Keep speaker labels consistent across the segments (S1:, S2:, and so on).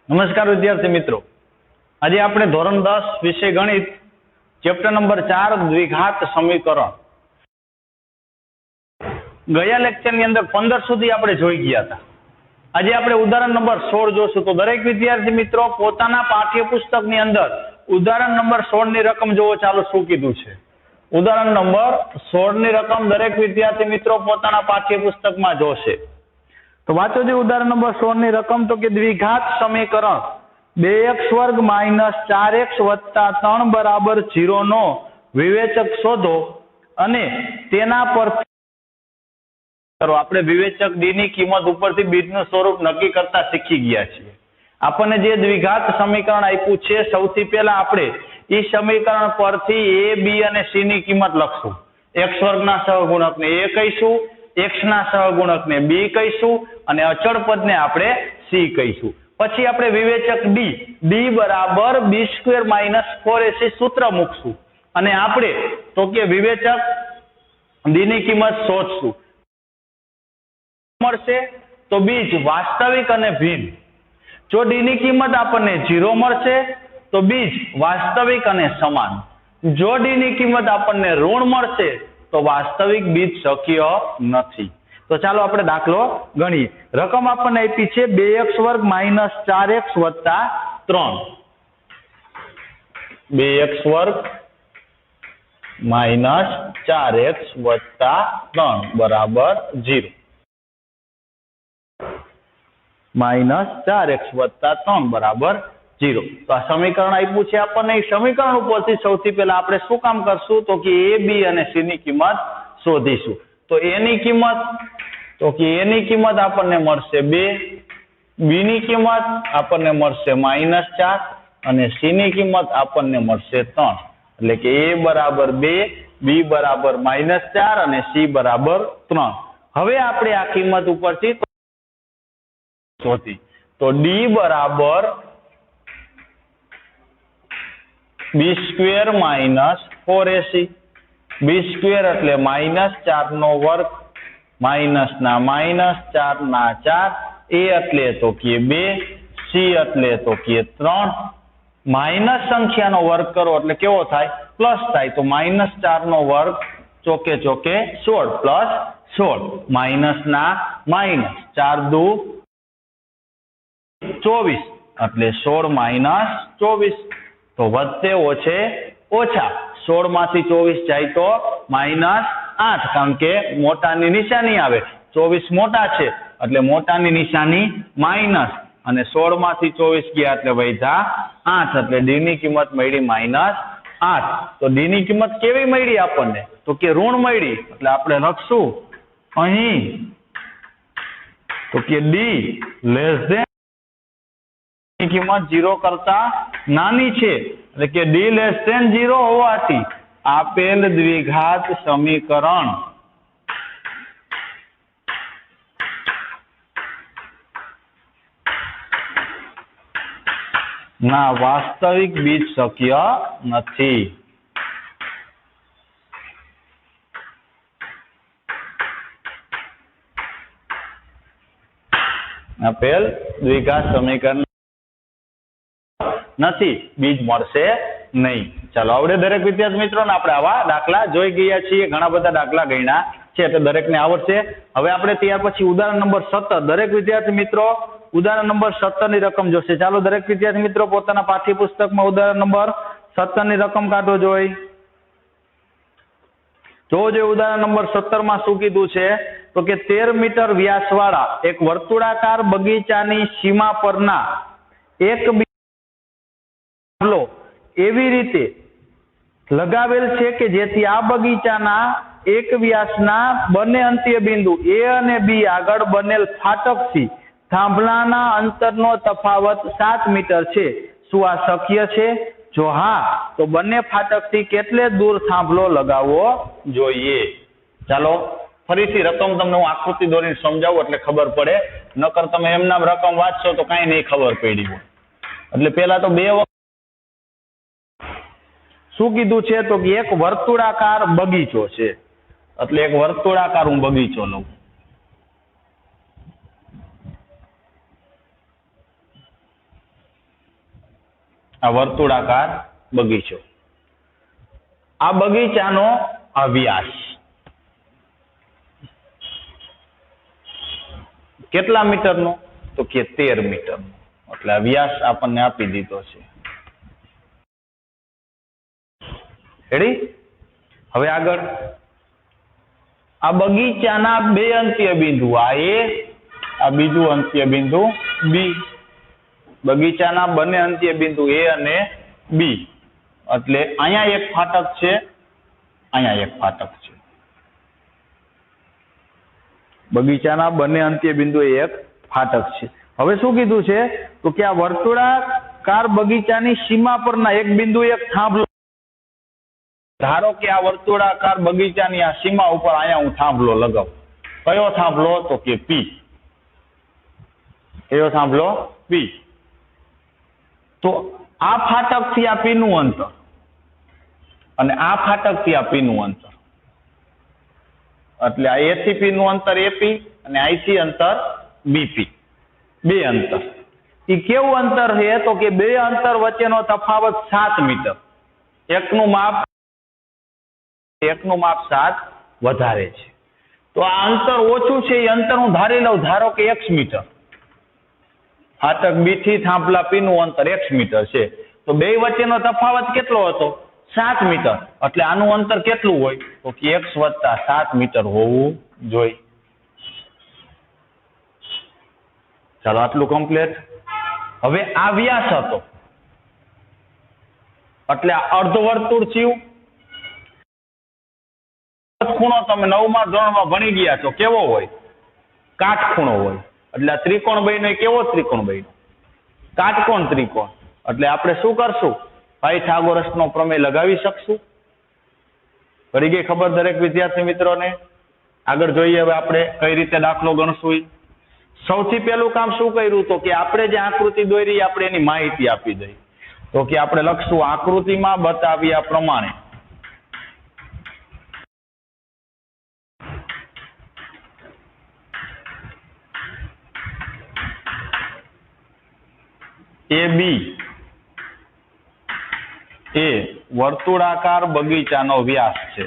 S1: નમસ્કાર વિદ્યાર્થી મિત્રો, આજે આપણે ધોરણ 10 વિષય ગણિત ચેપ્ટર નંબર 4 દ્વિઘાત સમીકરણ ગયા લેક્ચર ની અંદર 15 સુધી આપણે જોઈ ગયા હતા. આજે આપણે ઉદાહરણ નંબર 16 જોશું. તો દરેક વિદ્યાર્થી મિત્રો પોતાના પાઠ્યપુસ્તકની અંદર ઉદાહરણ નંબર 16 ની રકમ જોવો. ચાલો શું કીધું છે. ઉદાહરણ નંબર 16 ની રકમ દરેક વિદ્યાર્થી મિત્રો પોતાના પાઠ્યપુસ્તકમાં જોશે. તો વાંચો જે ઉદાહરણ નંબર 16 ની રકમ. તો કે દ્વિઘાત સમીકરણ 2x વર્ગ માઇનસ 4x વત્તા 3 બરાબર 0 નો વિવેચક શોધો અને તેના પર આપણે વિવેચક ડી ની કિંમત ઉપરથી બીજનું સ્વરૂપ નક્કી કરતા શીખી ગયા છીએ. આપણને જે દ્વિઘાત સમીકરણ આપ્યું છે, સૌથી પહેલા આપણે એ સમીકરણ પરથી a, b અને c ની કિંમત લખશું. x વર્ગના સહગુણકને a કહીશું, x ના સહગુણકને b કહીશું અને અચળ પદને આપણે c કહીશું. પછી આપણે વિવેચક d બરાબર b² - 4ac સૂત્ર મૂકશું અને આપણે તો કે વિવેચક d ની કિંમત શોધશું. મળશે તો બીજ વાસ્તવિક અને ભિન્ન. જો d ની કિંમત આપણને 0 મળશે તો બીજ વાસ્તવિક અને સમાન. જો d ની કિંમત આપણને ઋણ મળશે તો વાસ્તવિક બીજ શક્ય નથી. તો ચાલો આપણે દાખલો ગણીએ. રકમ આપણને આપી છે 2x વર્ગ માઇનસ 4x વત્તા 3. 2x વર્ગ માઇનસ 4x વત્તા 3 બરાબર 0. માઇનસ 4x વત્તા 3 બરાબર 0. તો આ સમીકરણ આપ્યું છે આપણને. એ સમીકરણ ઉપરથી સૌથી પહેલા આપણે શું કામ કરશું તો કે a, b અને c ની કિંમત શોધીશું. તો a ની કિંમત તો કે a ની કિંમત આપણને મળશે 2, b ની કિંમત આપણને મળશે -4 અને c ની કિંમત આપણને મળશે 3. એટલે કે a બરાબર 2, b બરાબર -4 અને c બરાબર 3. હવે આપણે આ કિંમત ઉપરથી શોધી. તો d બરાબર b² - 4ac. b² એટલે -4 નો વર્ગ માઇનસ ના માઇનસ 4 ના 4, a એટલે તો કે 2, c એટલે તો કે 3. માઇનસ સંખ્યાનો વર્ગ કરો એટલે કેવો થાય? પ્લસ થાય. તો -4 નો વર્ગ ચોકે ચોકે 16 પ્લસ 16 માઇનસ ના માઇનસ 4 દુ 24 એટલે 16 માઇનસ 24. તો વધતે ઓછે ઓછા 16 માંથી 24 જાય તો -8, કારણ કે મોટાની નિશાની આવે. 24 મોટા છે એટલે મોટાની નિશાની માઇનસ અને 16 માંથી 24 ગયા એટલે વધ્યા 8. એટલે ડી ની કિંમત મળી -8. તો ડી ની કિંમત કેવી મળી આપણને? તો કે ઋણ મળી. એટલે આપણે લખશું અહીં તો કે ડી લેસ ધેન ની કિંમત 0 કરતા નાની છે. એટલે કે ડી લેસ ધેન 0 હોવાથી આપેલ દ્વિઘાત સમીકરણ ના વાસ્તવિક બીજ શક્ય નથી. આપેલ દ્વિઘાત સમીકરણ નથી, બીજ મળશે નહીં. ચાલો આવડે દરેક વિદ્યાર્થી મિત્રોને આપણે આવા દાખલા જોઈ ગયા છીએ. ઘણા બધા દાખલા ગણ્યા છે એટલે દરેકને આવડશે. હવે આપણે ત્યાર પછી ઉદાહરણ નંબર 17 દરેક વિદ્યાર્થી મિત્રો ઉદાહરણ નંબર 17 ની રકમ જોશે. ચાલો દરેક વિદ્યાર્થી મિત્રો પોતાના પાઠ્યપુસ્તકમાં ઉદાહરણ નંબર 17 ની રકમ કાઢો. જોઈ ઉદાહરણ નંબર 17 માં શું કીધું છે તો કે 13 મીટર વ્યાસવાળા એક વર્તુળાકાર બગીચાની સીમા પરના એક એવી રીતે લગાવેલ છે કે જેથી આ બગીચાના એક વ્યાસના બંને અંત્ય બિંદુ a અને b આગળ બનેલ ફાટકથી થાંભલાના અંતરનો તફાવત 7 મીટર છે. શું આ શક્ય છે? જો હા તો બંને ફાટકથી કેટલે દૂર થાંભલો લગાવવો જોઈએ? ચાલો ફરીથી રકમ તમને હું આકૃતિ દોરીને સમજાવું એટલે ખબર પડે. નકર તમે એમનામ રકમ વાંચશો તો કાંઈ નહીં ખબર પડી હોય. એટલે પેલા તો બે શું કીધું છે તો કે એક વર્તુળાકાર બગીચો છે. એટલે એક વર્તુળાકાર હું બગીચો લઉં. આ વર્તુળાકાર બગીચો. આ બગીચાનો આ વ્યાસ કેટલા મીટરનો? તો કે 13 મીટરનો. એટલે આ વ્યાસ આપણને આપી દીધો છે. રેડી? હવે આગળ આ બગીચાના બે અંત્ય બિંદુ, આ એ, આ બીજું અંત્ય બિંદુ બી. બગીચાના બંને અંત્ય બિંદુ એ અને બી. એટલે અહીંયા એક ફાટક છે, અહીંયા એક ફાટક છે. બગીચાના બંને અંત્ય બિંદુ એક ફાટક છે. હવે શું કીધું છે? તો કે આ વર્તુળાકાર બગીચાની સીમા પરના એક બિંદુ એક થાંભલો. ધારો કે આ વર્તુળાકાર બગીચાની આ સીમા ઉપર અહીંયા હું થાંભલો લગાવું. કયો થાંભલો? તો કે પી. કયો થાંભલો? પી. તો આ ફાટકથી આ પી નું અંતર અને આ ફાટકથી આ પી નું અંતર, એટલે આ એ થી પી નું અંતર એપી અને અહીંથી અંતર બીપી. બે અંતર. એ કેવું અંતર છે? તો કે બે અંતર વચ્ચેનો તફાવત 7 મીટર. એકનું માપ 7 વધારે છે. તો આ અંતર ઓછું છે એ અંતર હું ધારી લઉં. ધારો કે x મીટર. ફાટક બી થી થાંભલા પી નું અંતર x મીટર છે. તો બે વચ્ચેનો તફાવત કેટલો હતો? 7 મીટર. એટલે આનું અંતર કેટલું હોય? તો કે x વત્તા 7 મીટર હોવું જોઈએ. ચાલો આટલું કમ્પ્લીટ. હવે આ વ્યાસ હતો એટલે આ અર્ધવર્તુળ થયું. ખૂણો તમે 9મા ધોરણમાં ભણી ગયા છો, કેવો હોય? કાટખૂણો હોય. એટલે આ ત્રિકોણ બન્યો એ કેવો ત્રિકોણ બન્યો? કાટકોણ ત્રિકોણ. એટલે આપણે શું કરશું? પાયથાગોરસનો પ્રમેય લગાવી શકશું. પડી ગઈ ખબર દરેક વિદ્યાર્થી મિત્રોને? આગળ જોઈએ હવે આપણે કઈ રીતે દાખલો ગણશું. સૌથી પહેલું કામ શું કર્યું? તો કે આપણે જે આકૃતિ દોરી આપણે એની માહિતી આપી દઈ. તો કે આપણે લખશું આકૃતિમાં બતાવ્યા પ્રમાણે AB એ વર્તુળાકાર બગીચાનો વ્યાસ છે.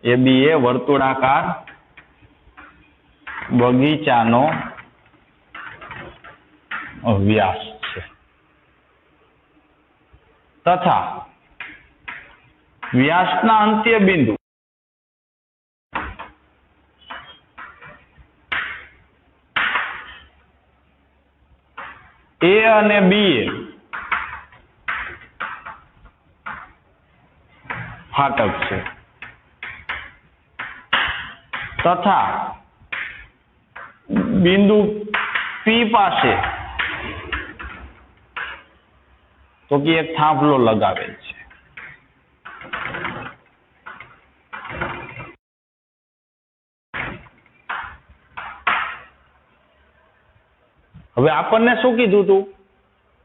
S1: AB એ વર્તુળાકાર બગીચાનો વ્યાસ છે તથા વ્યાસના અંત્ય બિંદુ A અને B ફાટક છે તથા બિંદુ P પાસે તો કે એક થાંભલો લગાવેલ છે. હવે આપણને શું કીધું હતું?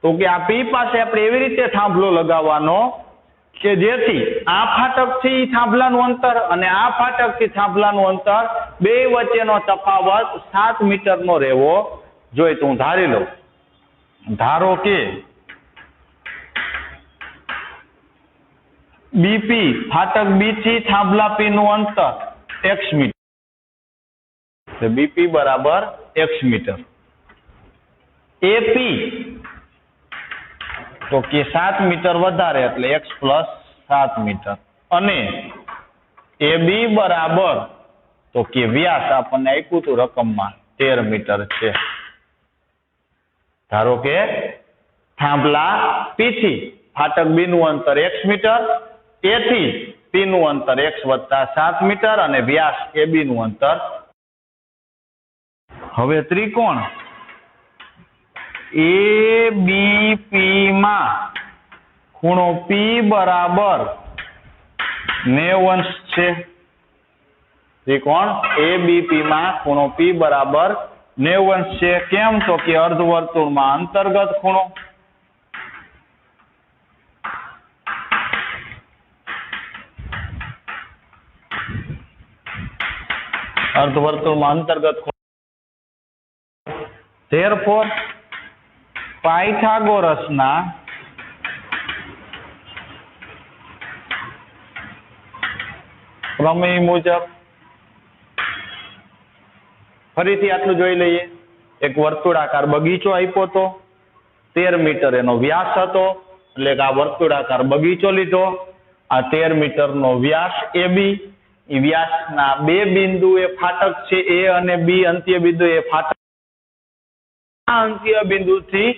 S1: તો કે આ પી પાસે આપણે એવી રીતે થાંભલો લગાવવાનો કે જેથી આ ફાટકથી થાંભલાનું અંતર અને આ ફાટકથી થાંભલાનું અંતર બે વચ્ચેનો તફાવત 7 મીટરનો રહેવો જોઈએ. તો હું ધારી લઉં. ધારો કે બીપી ફાટક બી થી થાંભલા પી નું અંતર x મીટર. બીપી બરાબર x મીટર. એપી તો કે 7 મીટર વધારે એટલે x પ્લસ 7 મીટર અને AB બરાબર તો કે વ્યાસ આપણને આપ્યું હતું રકમમાં 13 મીટર છે. ધારો કે થાંભલા P થી ફાટક B નું અંતર x મીટર, A થી P નું અંતર x વત્તા 7 મીટર અને વ્યાસ AB નું અંતર. હવે ત્રિકોણ ABP માં ખૂણો P બરાબર 90 છે. ત્રિકોણ ABP માં ખૂણો P બરાબર 90 છે. કેમ? તો કે અર્ધવર્તુળમાં અંતર્ગત ખૂણો. અર્ધવર્તુળમાં અંતર્ગત ખૂણો. Therefore પાયથાગોરસના પ્રમેય મુજબ ફરીથી આટલું જોઈ લઈએ. એક વર્તુળાકાર બગીચો આપ્યો હતો, 13 મીટર એનો વ્યાસ હતો, એટલે કે આ વર્તુળાકાર બગીચો લીધો. આ 13 મીટરનો વ્યાસ AB, એ વ્યાસના બે બિંદુ એ ફાટક છે A અને B, અંત્ય બિંદુ એ ફાટક. આ અંત્ય બિંદુથી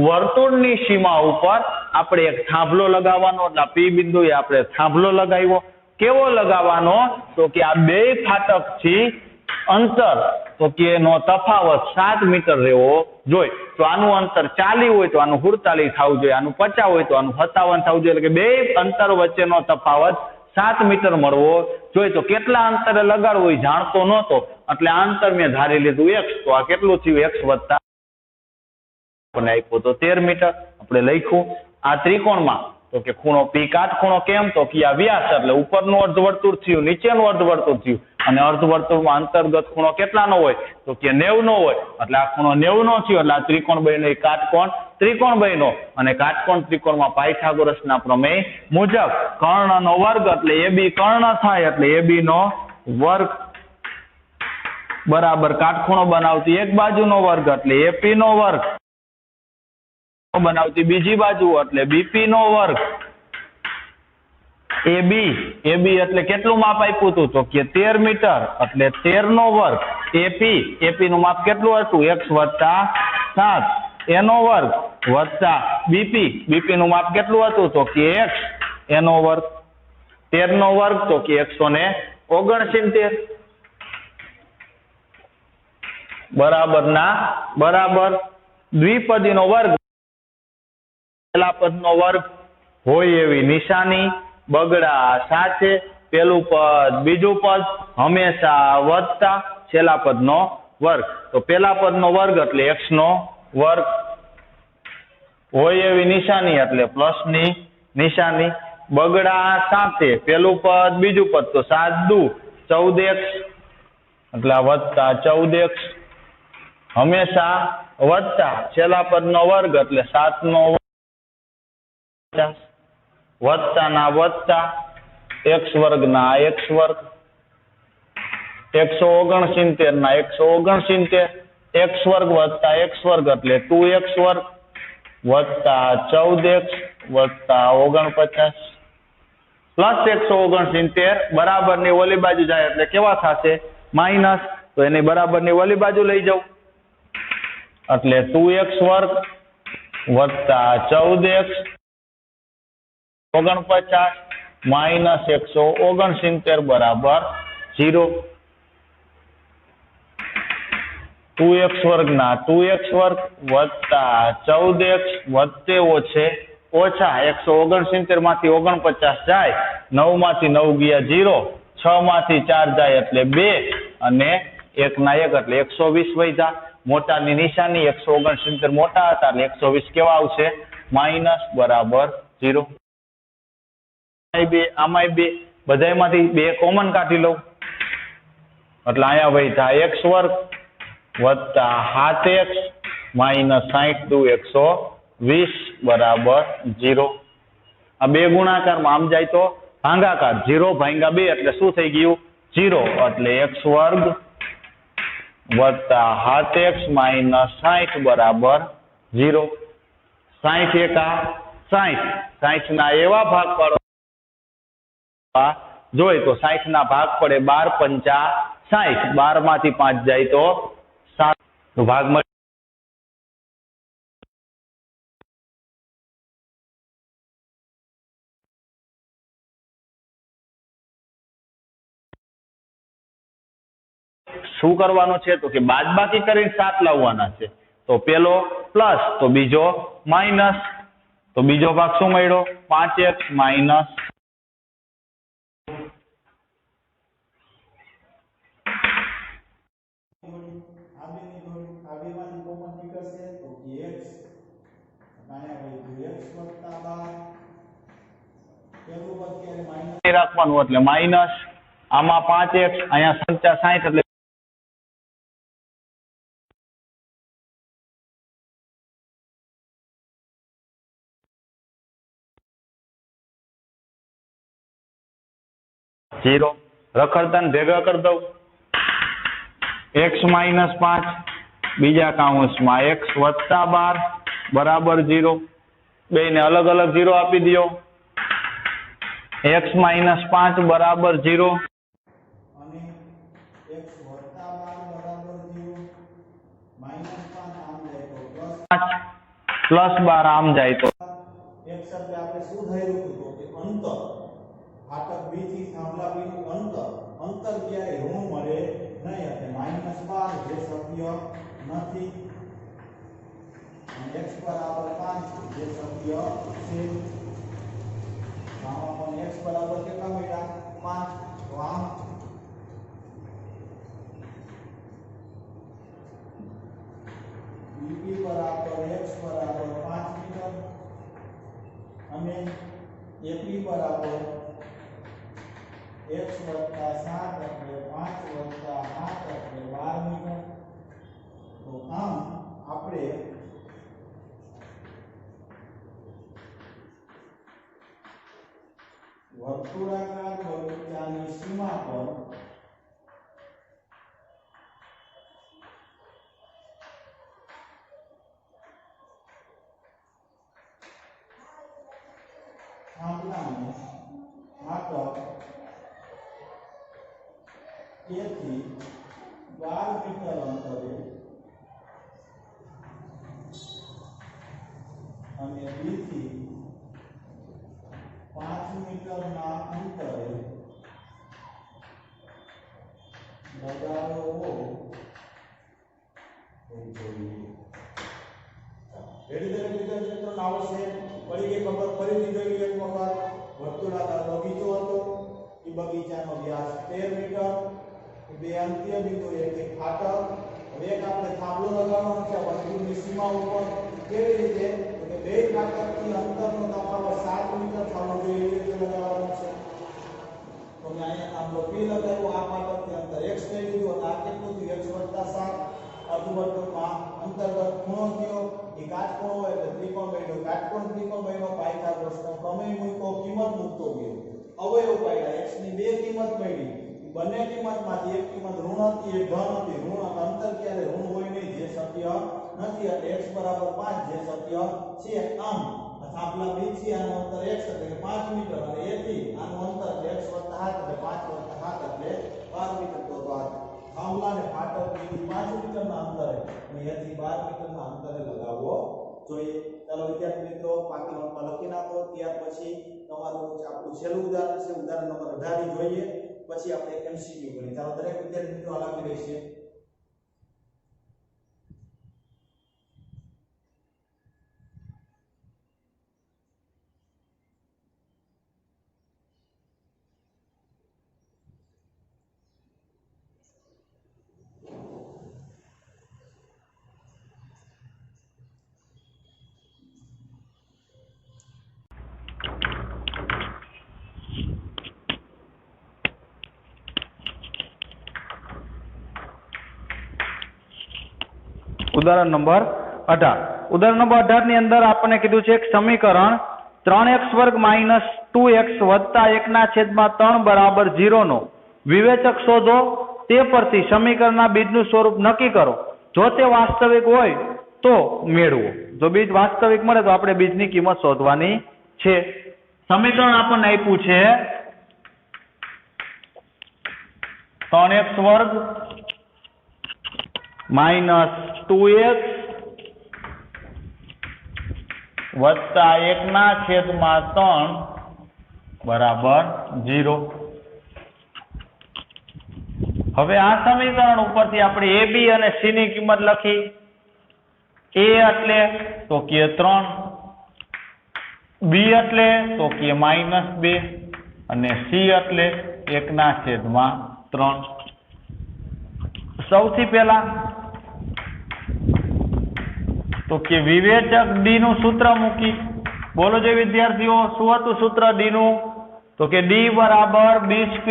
S1: વર્તુળની સીમા ઉપર આપણે એક થાંભલો લગાવવાનો, એટલે P બિંદુ એ આપણે થાંભલો લગાવ્યો. કેવો લગાવવાનો? તો કે આ બે ફાટકથી અંતર, તો કે એનો તફાવત 7 મીટર રહેવો જોઈએ. તો આનું અંતર 40 હોય તો આનું 47 થવું જોઈએ, આનું 50 હોય તો આનું 57 થવું જોઈએ. એટલે કે બે અંતર વચ્ચેનો તફાવત 7 મીટર મળવો જોઈએ. તો કેટલા અંતરે લગાડવું એ જાણતો નહોતો, એટલે આ અંતર મેં ધારી લીધું x. તો આ કેટલું થયું? x વત્તા આપણને આપ્યો તો 13 મીટર. આપણે લખ્યું આ ત્રિકોણમાં તો કે ખૂણો P કાટખૂણો કેમ? તો કે આ વ્યાસ એટલે ઉપરનું અર્ધવર્તુળ થયું, નીચેનું અર્ધવર્તુળ થયું, અને અર્ધવર્તુળમાં અંતર્ગત ખૂણો કેટલાનો હોય? તો કે 90 નો હોય. એટલે આ ખૂણો 90 નો થયો, એટલે આ ત્રિકોણ બન્યો, કાટકોણ ત્રિકોણ બન્યો. અને કાટકોણ ત્રિકોણમાં પાયથાગોરસના પ્રમેય મુજબ કર્ણનો વર્ગ એટલે AB કર્ણ થાય, એટલે AB નો વર્ગ બરાબર કાટખૂણો બનાવતી એક બાજુનો વર્ગ એટલે AP નો વર્ગ બનાવતી બીજી બાજુ એટલે BP નો વર્ગ. AB એટલે કેટલું માપ આપ્યું હતું? તો કે 13 મીટર એટલે 13 નો વર્ગ. AP નું માપ કેટલું હતું? x વત્તા 7 એનો વર્ગ વત્તા BP નું માપ કેટલું હતું? તો કે x એનો વર્ગ. 13 નો વર્ગ તો કે 169 બરાબર ના બરાબર. દ્વિપદીનો વર્ગ પહેલા પદનો વર્ગ હોય એવી નિશાની, બગડા સાથે પેલું પદ બીજું પદ હંમેશા વધતા છેલ્લા પદનો વર્ગ. તો પેલા પદનો વર્ગ એટલે x નો વર્ગ હોય એવી નિશાની એટલે પ્લસની નિશાની. બગડા સાથે પેલું પદ બીજું પદ તો 7 દુ 14x એટલે વધતા 14x. હંમેશા વધતા છેલ્લા પદનો વર્ગ એટલે 7 નો વત્તા ના વત્તા x વર્ગ ના x વર્ગ 169 ના 169 x વર્ગ વત્તા x વર્ગ એટલે 2x વર્ગ વત્તા 14x વત્તા 49 પ્લસ 169 બરાબરની ઓલી બાજુ જાય એટલે કેવા થશે? માઇનસ. તો એની બરાબરની ઓલી બાજુ લઈ જાઉં એટલે 2x વર્ગ વત્તા 14x 49 માઇનસ 169 બરાબર 0. 2x વર્ગ ના 2x વર્ગ વત્તા 14x વત્તે ઓછા 169 માંથી 49 જાય, 9 માંથી 9 ગયા 0, 6 માંથી 4 જાય એટલે 2 અને 1 ના 1 એટલે 120 વધ્યા. મોટાની નિશાની 169 મોટા હતા એટલે 120 કેવા આવશે? માઇનસ બરાબર 0. આમાંય બે બધામાંથી 2 કોમન કાઢી લઉં એટલે અહીંયા વધ્યા x વર્ગ વત્તા 7x માઇનસ 60 દુ 120 બરાબર 0. આ બે ગુણાકારમાં આમ જાય તો ભાંગાકાર 0 ભાંગા 2 એટલે શું થઈ ગયું? 0. એટલે x વર્ગ વત્તા 7x માઇનસ 60 બરાબર 0. 60 એકા 60, 60 ના એવા ભાગ પાડો જોઈ તો 60 ના ભાગ પડે 12 પંચા 60, 12 માંથી 5 જાય તો 7 તો ભાગ મળે. શું કરવાનું છે? તો કે બાદબાકી કરીને 7 લાવવાના છે. તો પેલો પ્લસ તો બીજો માઇનસ. તો બીજો ભાગ શું મળ્યો? 5x માઇનસ રાખવાનું એટલે માઇનસ આમાં 5x અહીંયા 60 એટલે 0 રખડતા ને ભેગા કરી દઉં x માઇનસ 5 બીજા કાઉન્સમાં x વત્તા 12 બરાબર 0 બેને અલગ અલગ 0 આપી દો x માઇનસ 5 બરાબર 0
S2: અને x વત્તા 12 બરાબર 0 માઇનસ 5 આમ જાય તો
S1: પ્લસ 12 આમ જાય તો
S2: એક શબ્દ આપણે શું ધાર્યું હતું કે અંતર ફાટક b થી થાંભલા b નું અંતર ક્યારે ઋણ મળે નહીં એટલે -12 જે શક્ય નથી અને x બરાબર 5 જે શક્ય છે આમાં પણ x બરાબર કેટલા મળ્યા 5 તો આમ bp બરાબર x બરાબર 5 મીટર અને ap બરાબર x વત્તા 7 એટલે 5 વત્તા 8 એટલે 12 મીટર તો આમ આપણે વર્તુળાકાર બગીચાની સીમા પર થાંભલાને ફાટક A થી 12 મીટર અંતરે અને B થી 5 મીટરના અંતરે લગાડવો જોઈએ. રેડી દરેક વિદ્યાર્થી આવશે પડી ગઈ ખબર ફરીથી જોઈ એક વખત વર્તુળાકાર બગીચો હતો એ બગીચાનો વ્યાસ 13 મીટર બે અંત્ય બિંદુ એક ફાટક હવે એક આપણે થાંભલો લગાવવાનો છે વર્તુળની સીમા ઉપર કેવી રીતે કે બે ફાટકની અંતરનો તફાવત 7 મીટર થવો જોઈએ એ રીતે લગાવવાનો છે તો મેં અહીંયા થાંભલો p લગાવ્યો આ ફાટકથી અંતર x લઈ લીધું અને આ કેટલું થયું x 7 અર્ધવર્તુળમાં અંતર્ગત ખૂણો થયો એ કાટકોણ હોય એટલે ત્રિકોણ બન્યો કાટકોણ ત્રિકોણ બન્યો પાયથાગોરસનો પ્રમેય મૂક્યો કિંમત મૂકતો ગયો અવયવ પાડ્યા x ની બે કિંમત મળી બંને કિંમતમાંથી એક કિંમત ઋણ હતી એક ધન હતી ઋણ અંતર ક્યારે ઋણ હોય નહીં જે શક્ય નથી એટલે x બરાબર 5 જે શક્ય છે આમ થાંભલા b થી આનું અંતર x એટલે કે 5 મીટર અને a થી આનું અંતર x 7 એટલે 5 7 એટલે 12 મીટર તો આ થાંભલાને ફાટક b થી 5 મીટરના અંતરે અને a થી 12 મીટરના અંતરે લગાવવો જોઈએ. ચાલો વિદ્યાર્થી મિત્રો બાકી નોટમાં લખી નાખો ત્યાર પછી તમારું આપણું છેલ્લું ઉદાહરણ છે ઉદાહરણ નંબર 18 જોઈએ પછી આપણે એમસીક્યુ કરીએ. ચાલો દરેક વિદ્યાર્થી મિત્રો આ લખી લેશે.
S1: ઉદાહરણ નંબર 18 ઉદાહરણ નંબર 18 ની અંદર આપણને કીધું છે એક સમીકરણ 3x વર્ગ માઇનસ 2x વત્તા 1/3 બરાબર 0 નો વિવેચક શોધો તે પરથી સમીકરણના બીજનું સ્વરૂપ નક્કી કરો જો તે વાસ્તવિક હોય તો મેળવો જો બીજ વાસ્તવિક મળે તો આપણે બીજની કિંમત શોધવાની છે. સમીકરણ આપણને આપ્યું છે 3x વર્ગ માઇનસ 2x વત્તા 1/3 બરાબર 0. હવે આ સમીકરણ ઉપરથી આપણે a b અને c ની કિંમત લખી. a એટલે તો કે 3, b એટલે તો કે -2 અને c એટલે 1/3. સૌથી પહેલા તો કે વિવેચક d નું સૂત્ર મૂકી. બોલો જે વિદ્યાર્થીઓ શું હતું સૂત્ર d નું તો કે d બરાબર b² -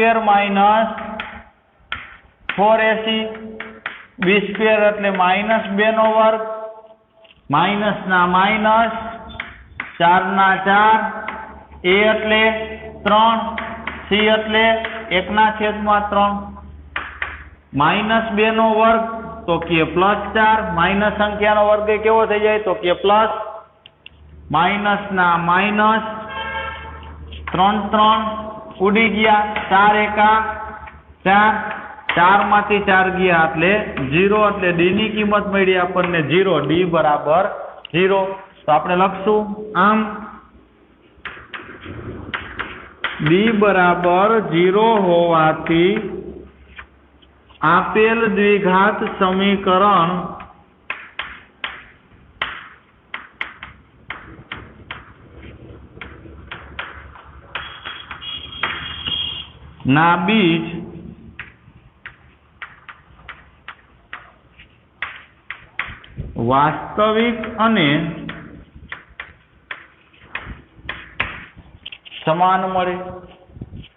S1: 4ac b² એટલે -2 નો વર્ગ માઇનસ ના માઇનસ 4/4 a એટલે 3 c એટલે 1/3 -2 નો વર્ગ તો કે +4 માઇનસ સંખ્યાનો વર્ગ એ કેવો થઈ જાય તો કે પ્લસ માઇનસ ના માઇનસ 3 ઉડી ગયા 4 એકા 4 4 માંથી 4 ગયા એટલે 0 એટલે d ની કિંમત મળી આપણને 0 d બરાબર 0 તો આપણે લખશું આમ d બરાબર 0 હોવાથી આપેલ દ્વિઘાત સમીકરણ ના બીજ વાસ્તવિક અને સમાન મળે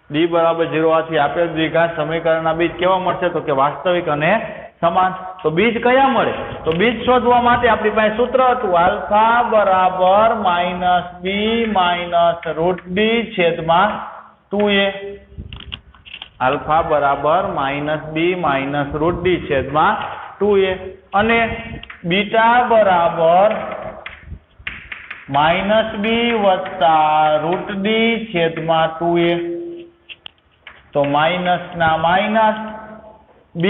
S1: d બરાબર 0 હોવાથી આપેલ દ્વિઘાત સમીકરણના બીજ કેવા મળશે તો કે વાસ્તવિક અને સમાન તો બીજ કયા મળે તો બીજ શોધવા માટે આપણી પાસે સૂત્ર હતું આલ્ફા બરાબર -b √d છેદમાં 2a આલ્ફા બરાબર -b √d છેદમાં 2a અને બીટા બરાબર -b √d છેદમાં 2a તો માઇનસ ના માઇનસ b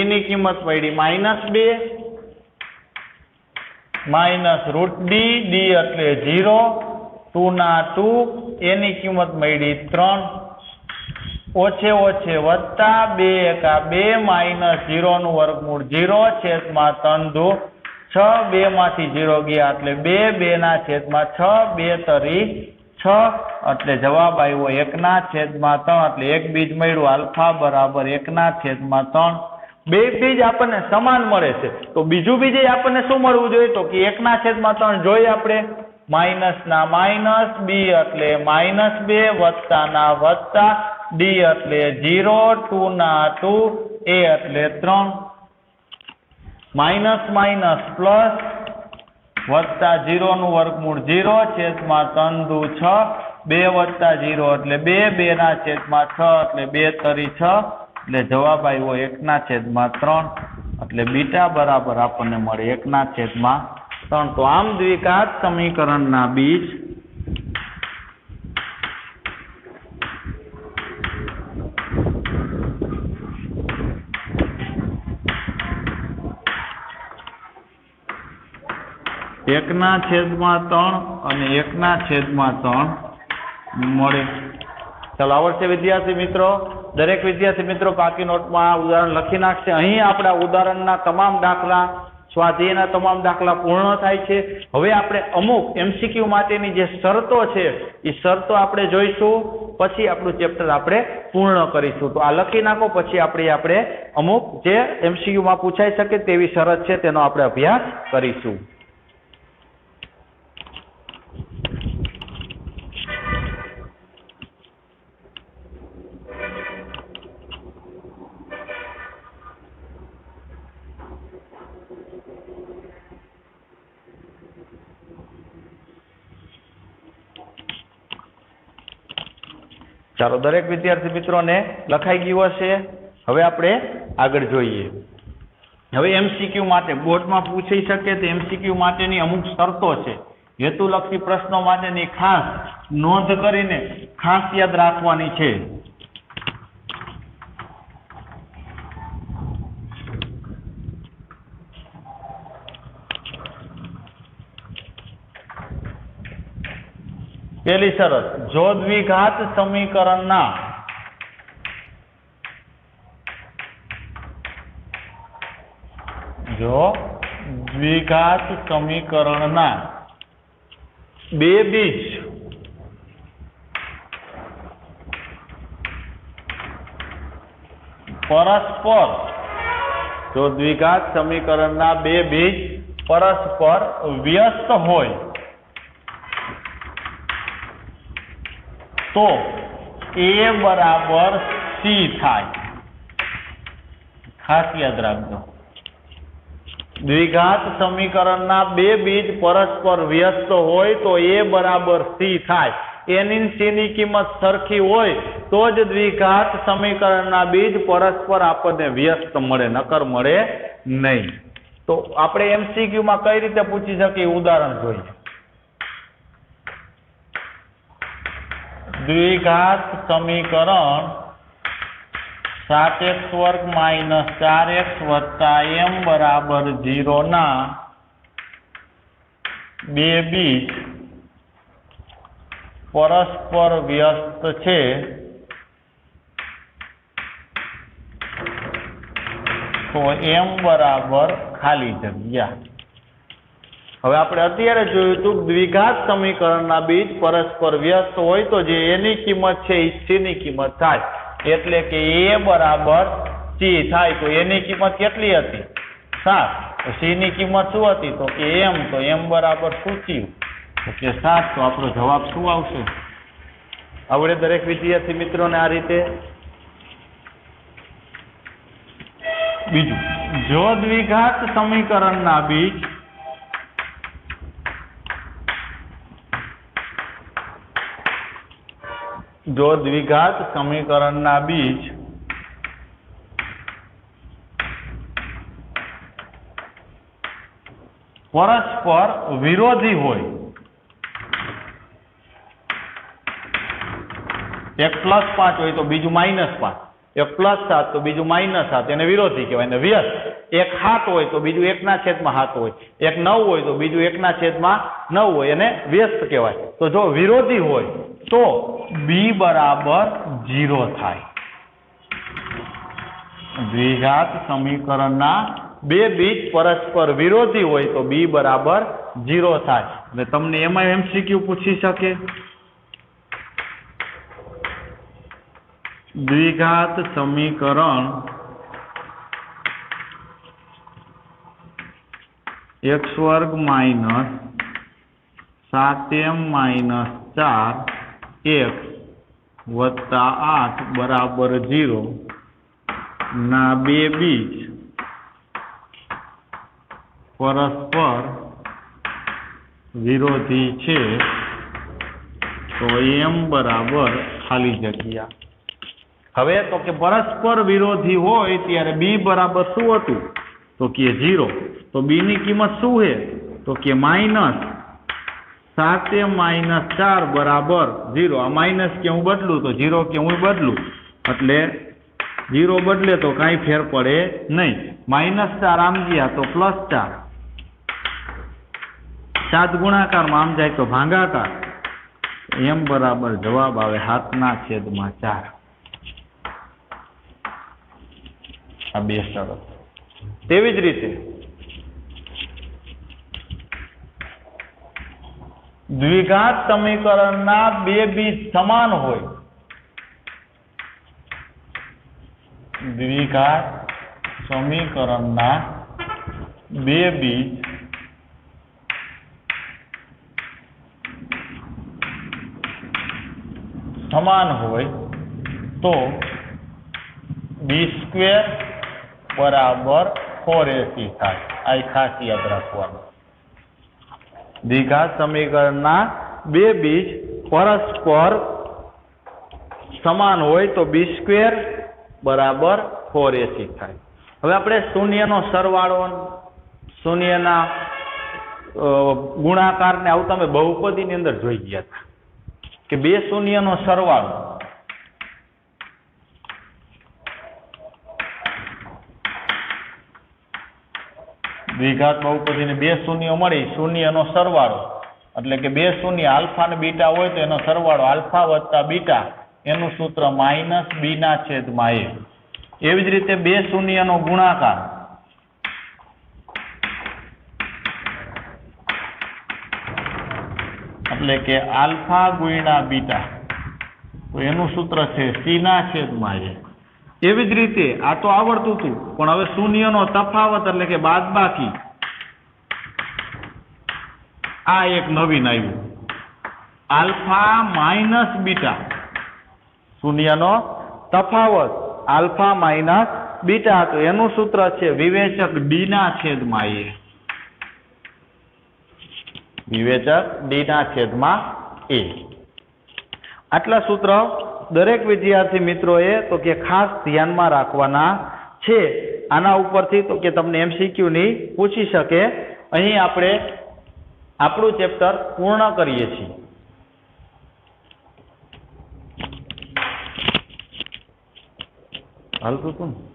S1: ની કિંમત પડી -2 √d d એટલે 0 2 ના 2 a ની કિંમત મળી 3 ઓછે ઓછે વત્તા 2 એકા 2 -0 નું વર્ગમૂળ 0 છેદમાં 3 2 6 2 માંથી 0 ગયા એટલે 2 2 ના છેદમાં 6 2 તરી 6 એટલે જવાબ આવ્યો 1/3 એટલે એક બીજ મળ્યું આલ્ફા બરાબર 1/3 બે બીજ આપણને સમાન મળે છે તો બીજું બીજ આપણને શું મળવું જોઈએ તો કે 1/3 જોઈએ આપણે માઇનસ ના માઇનસ b એટલે -2 વત્તા ના વત્તા d એટલે 0 2 ના 2 a એટલે 3 માઇનસ માઇનસ પ્લસ વત્તા 0 નું વર્ગમૂળ 0 છેદમાં 3 2 6 2 વત્તા 0 એટલે 2 2 ના છેદમાં 6 એટલે 2 તરી 6 એટલે જવાબ આવ્યો 1/3 એટલે બીટા બરાબર આપણને મળે 1/3 તો આમ દ્વિઘાત સમીકરણના બીજ એકના છેદમાં 3 અને 1/3 મળે ચાલો આવડશે વિદ્યાર્થી મિત્રો દરેક વિદ્યાર્થી મિત્રો પાકી નોટમાં ઉદાહરણ લખી નાખશે અહીં આપણા ઉદાહરણના તમામ દાખલા સ્વાધ્યાયના તમામ દાખલા પૂર્ણ થાય છે હવે આપણે અમુક MCQ માટેની જે શરતો છે એ શરતો આપણે જોઈશું પછી આપણું ચેપ્ટર આપણે પૂર્ણ કરીશું તો આ લખી નાખો પછી આપણે અમુક જે MCQ માં પૂછાઈ શકે તેવી શરત છે તેનો આપણે અભ્યાસ કરીશું ચાલો દરેક વિદ્યાર્થી મિત્રોને લખાઈ ગયું હશે હવે આપણે આગળ જોઈએ હવે MCQ માટે બોર્ડમાં પૂછી શકે તે MCQ માટેની અમુક શરતો છે હેતુલક્ષી પ્રશ્નો માટેની ખાસ નોંધ કરીને ખાસ યાદ રાખવાની છે પહેલી શરત જો દ્વિઘાત સમીકરણના બે બીજ પરસ્પર જો દ્વિઘાત સમીકરણના બે બીજ પરસ્પર વ્યસ્ત હોય તો a બરાબર c થાય ખાસ યાદ રાખજો દ્વિઘાત સમીકરણના બે બીજ પરસ્પર વ્યસ્ત હોય તો a બરાબર c થાય એની ને સી ની કિંમત સરખી હોય તો જ દ્વિઘાત સમીકરણના બીજ પરસ્પર આપણને વ્યસ્ત મળે, નકર મળે નહીં. તો આપણે MCQ માં કઈ રીતે પૂછી શકીએ ઉદાહરણ જોઈએ. દ્વિઘાત સમીકરણ 7x વર્ગ માઇનસ 4x વત્તા m બરાબર 0 ના બે બીજ પરસ્પર વ્યસ્ત છે તો m બરાબર ખાલી જગ્યા. હવે આપણે અત્યારે જોયું હતું દ્વિઘાત સમીકરણના બીજ પરસ્પર વ્યસ્ત હોય તો જે એની કિંમત છે એ સી ની કિંમત થાય, એટલે કે a બરાબર c થાય. તો એની કિંમત કેટલી હતી? 7. તો c ની કિંમત શું હતી? તો કે m. તો m બરાબર શું થયું? તો કે 7. તો આપણો જવાબ શું આવશે? આવડે દરેક વિદ્યાર્થી મિત્રોને આ રીતે? બીજું, જો દ્વિઘાત સમીકરણના બીજ પરસ્પર વિરોધી હોય, એક +5 હોય તો બીજું -5, એક +7 તો બીજું -7, એને વિરોધી કહેવાય. ને વ્યસ્ત, એક 7 હોય તો બીજું 1/7 હોય, એક 9 હોય તો બીજું 1/9 હોય, એને વ્યસ્ત કહેવાય. તો જો વિરોધી હોય તો b બરાબર 0 થાય. દ્વિઘાત સમીકરણના બે બીજ પરસ્પર વિરોધી હોય તો b બરાબર 0 થાય. એટલે તમને એમાં MCQ પૂછી શકે. દ્વિઘાત સમીકરણ x વર્ગ માઇનસ 7m માઇનસ 4x વત્તા 8 બરાબર 0 ના બે બીજ પરસ્પર વિરોધી છે તો m બરાબર ખાલી જગ્યા. હવે તો કે પરસ્પર વિરોધી હોય ત્યારે b બરાબર શું હતું? તો કે 0. તો b ની કિંમત શું છે? તો કે -7m માઇનસ 4 બરાબર 0. આ માઇનસ કે હું બદલું તો 0 કે હું બદલું, એટલે 0 બદલે તો કાંઈ ફેર પડે નહીં. -4 આમ ગયા તો +4, 7 ગુણાકારમાં આમ જાય તો ભાગાકાર. m બરાબર જવાબ આવે 7/4. આ બે શરત. તેવી જ રીતે દ્વિઘાત સમીકરણના બે બીજ સમાન હોય, દ્વિઘાત સમીકરણના બે બીજ સમાન હોય તો b² બરાબર 4ac થાય. આ ખાસ યાદ રાખવાનું. દ્વિઘાત સમીકરણના બે બીજ પરસ્પર સમાન હોય તો b² બરાબર 4ac થાય. હવે આપણે શૂન્યનો સરવાળો, શૂન્યના ગુણાકાર ને આવું તમે બહુપદીની અંદર જોઈ ગયા હતા કે બે શૂન્યનો સરવાળો દ્વિઘાત બહુપદીને બે શૂન્યો મળી, શૂન્યનો સરવાળો એટલે કે બે શૂન્ય આલ્ફા અને બીટા હોય તો એનો સરવાળો આલ્ફા વત્તા બીટા, એનું સૂત્ર -b/a. એવી જ રીતે બે શૂન્યનો ગુણાકાર એટલે કે આલ્ફા ગુણ્યા બીટા, તો એનું સૂત્ર છે c/a. એવી જ રીતે આ તો આવડતું હતું, પણ હવે શૂન્યનો તફાવત એટલે કે બાદબાકી, આ એક નવીન આવ્યું, આલ્ફા માઇનસ બીટા. શૂન્યનો તફાવત આલ્ફા માઇનસ બીટા, તો એનું સૂત્ર છે વિવેચક d/a. વિવેચક d/a. આટલા સૂત્ર દરેક વિદ્યાર્થી મિત્રોએ તો કે ખાસ ધ્યાનમાં રાખવાના છે. આના ઉપરથી તો કે તમને MCQ ની પૂછી શકે. અહીં આપણે આપણું ચેપ્ટર પૂર્ણ કરીએ છીએ. હાલતું હતું ને?